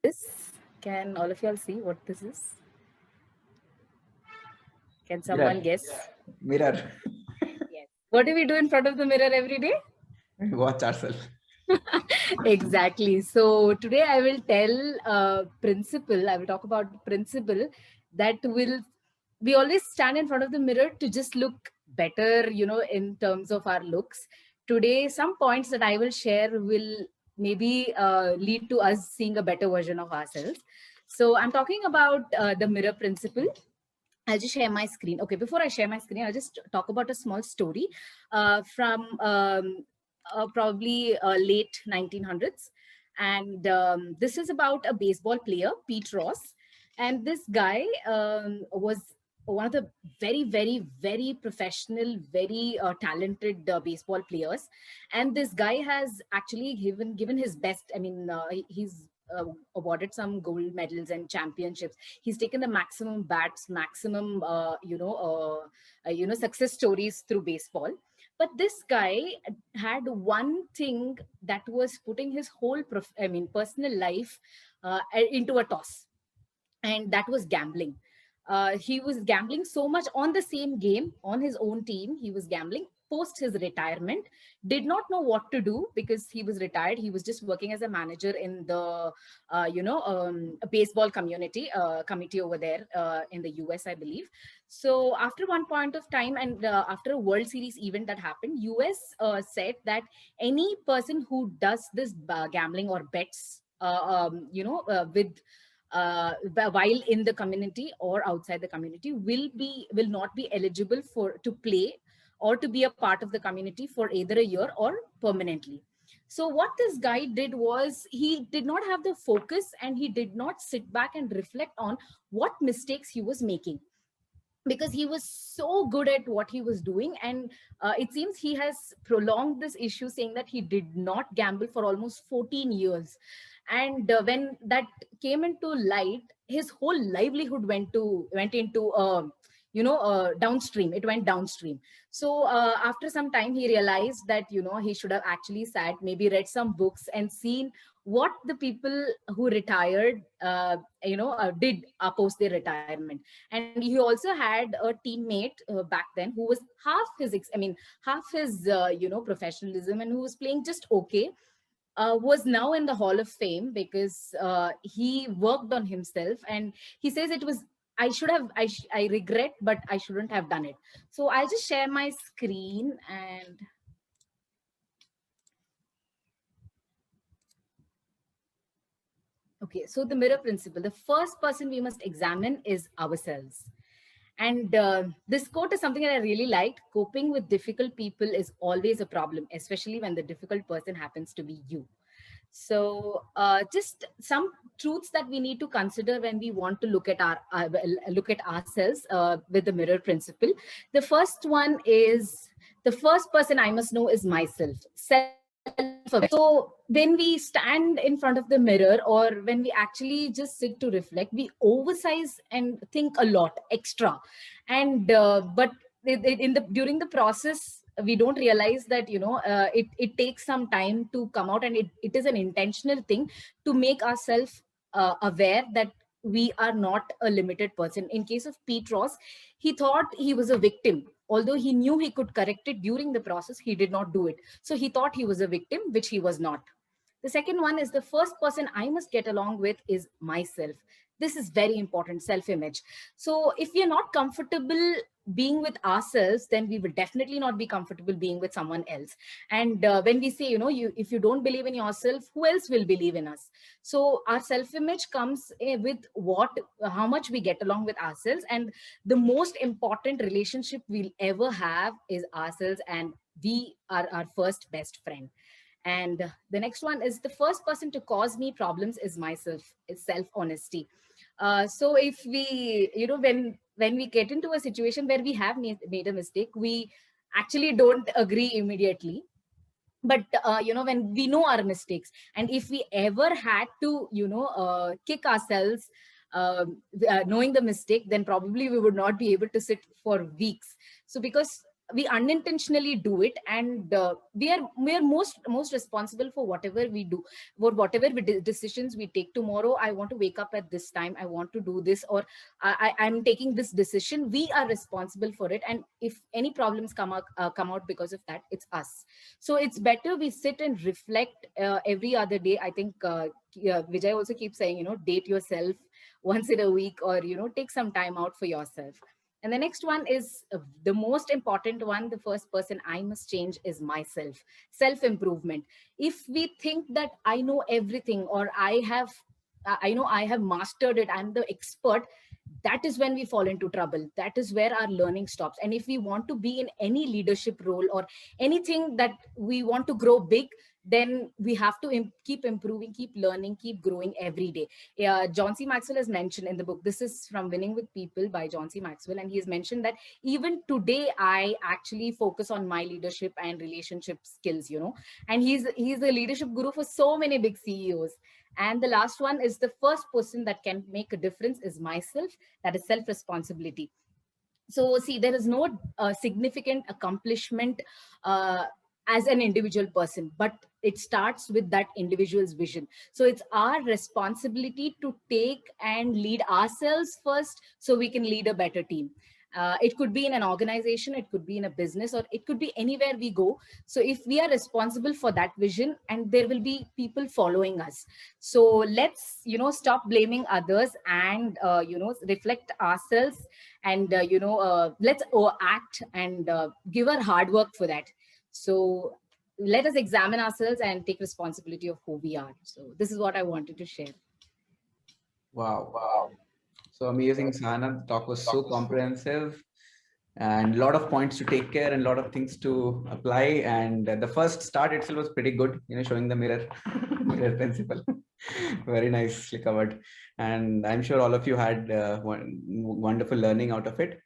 This, can all of y'all see what this is? Can someone Mirror. guess? Mirror. Yes. What do we do in front of the mirror every day? Watch ourselves. Exactly. So today I will tell I will talk about principle that will, we always stand in front of the mirror to just look better, in terms of our looks. Today, some points that I will share will maybe lead to us seeing a better version of ourselves. So I'm talking about the mirror principle. I'll just share my screen. Okay, before I share my screen, I'll just talk about a small story from probably late 1900s. And this is about a baseball player, Pete Ross. And this guy was one of the very, very, very professional, very talented baseball players. And this guy has actually given his best. I mean, he's awarded some gold medals and championships. He's taken the maximum bats, maximum success stories through baseball. But this guy had one thing that was putting his whole personal life into a toss, and that was gambling. He was gambling so much on the same game, on his own team. He was gambling post his retirement, did not know what to do because he was retired. He was just working as a manager in the baseball committee over there in the US, I believe. So after one point of time, and after a World Series event that happened, US said that any person who does this gambling or bets with while in the community or outside the community will not be eligible for to play or to be a part of the community for either a year or permanently. So what this guy did was, he did not have the focus and he did not sit back and reflect on what mistakes he was making, because he was so good at what he was doing. And it seems he has prolonged this issue, saying that he did not gamble for almost 14 years. And when that came into light, his whole livelihood went into downstream. It went downstream. So after some time, he realized that he should have actually sat, maybe read some books and seen what the people who retired did post their retirement. And he also had a teammate back then who was half his professionalism, and who was playing just okay, was now in the Hall of Fame because he worked on himself. And he says it was, I regret, but I shouldn't have done it. So I'll just share my screen. And okay, so the mirror principle, the first person we must examine is ourselves. And this quote is something that I really liked. Coping with difficult people is always a problem, especially when the difficult person happens to be you. So, just some truths that we need to consider when we want to look at ourselves with the mirror principle. The first one is, the first person I must know is myself. Self-awareness. So when we stand in front of the mirror, or when we actually just sit to reflect, we oversize and think a lot extra. And but in the during the process, we don't realize that it takes some time to come out, and it is an intentional thing to make ourselves aware that we are not a limited person. In case of Pete Ross, he thought he was a victim. Although he knew he could correct it during the process, he did not do it. So he thought he was a victim, which he was not. The second one is, the first person I must get along with is myself. This is very important, self image. So if we are not comfortable being with ourselves, then we will definitely not be comfortable being with someone else. And when we say, if you don't believe in yourself, who else will believe in us? So our self image comes with how much we get along with ourselves. And the most important relationship we'll ever have is ourselves, and we are our first best friend. And the next one is, the first person to cause me problems is myself, is self honesty. So if we, when we get into a situation where we have made a mistake, we actually don't agree immediately. But when we know our mistakes, and if we ever had to kick ourselves, knowing the mistake, then probably we would not be able to sit for weeks. So because we unintentionally do it, and we are most responsible for whatever we do, for whatever decisions we take. Tomorrow I want to wake up at this time, I want to do this, or I'm taking this decision. We are responsible for it, and if any problems come out because of that, it's us. So it's better we sit and reflect every other day. I think yeah, Vijay also keeps saying, date yourself once in a week, or take some time out for yourself. And the next one is the most important one. The first person I must change is myself. Self improvement. If we think that I know everything, or I know I have mastered it, I'm the expert, that is when we fall into trouble. That is where our learning stops. And if we want to be in any leadership role, or anything that we want to grow big, then we have to keep improving, keep learning, keep growing every day. Yeah, John C. Maxwell has mentioned in the book, this is from Winning with People by John C. Maxwell, and he has mentioned that even today I actually focus on my leadership and relationship skills, and he's a leadership guru for so many big CEOs. And the last one is, the first person that can make a difference is myself. That is self responsibility. So see, there is no significant accomplishment as an individual person, but it starts with that individual's vision. So it's our responsibility to take and lead ourselves first, so we can lead a better team. It could be in an organization, it could be in a business, or it could be anywhere we go. So if we are responsible for that vision, and there will be people following us. So let's stop blaming others, and reflect ourselves, and let's act, and give our hard work for that. So let us examine ourselves and take responsibility of who we are. So this is what I wanted to share. Wow. So amazing, Sahana. The talk was so comprehensive, and a lot of points to take care, and a lot of things to apply. And the first start itself was pretty good, showing the mirror mirror principle. Very nicely covered. And I'm sure all of you had wonderful learning out of it.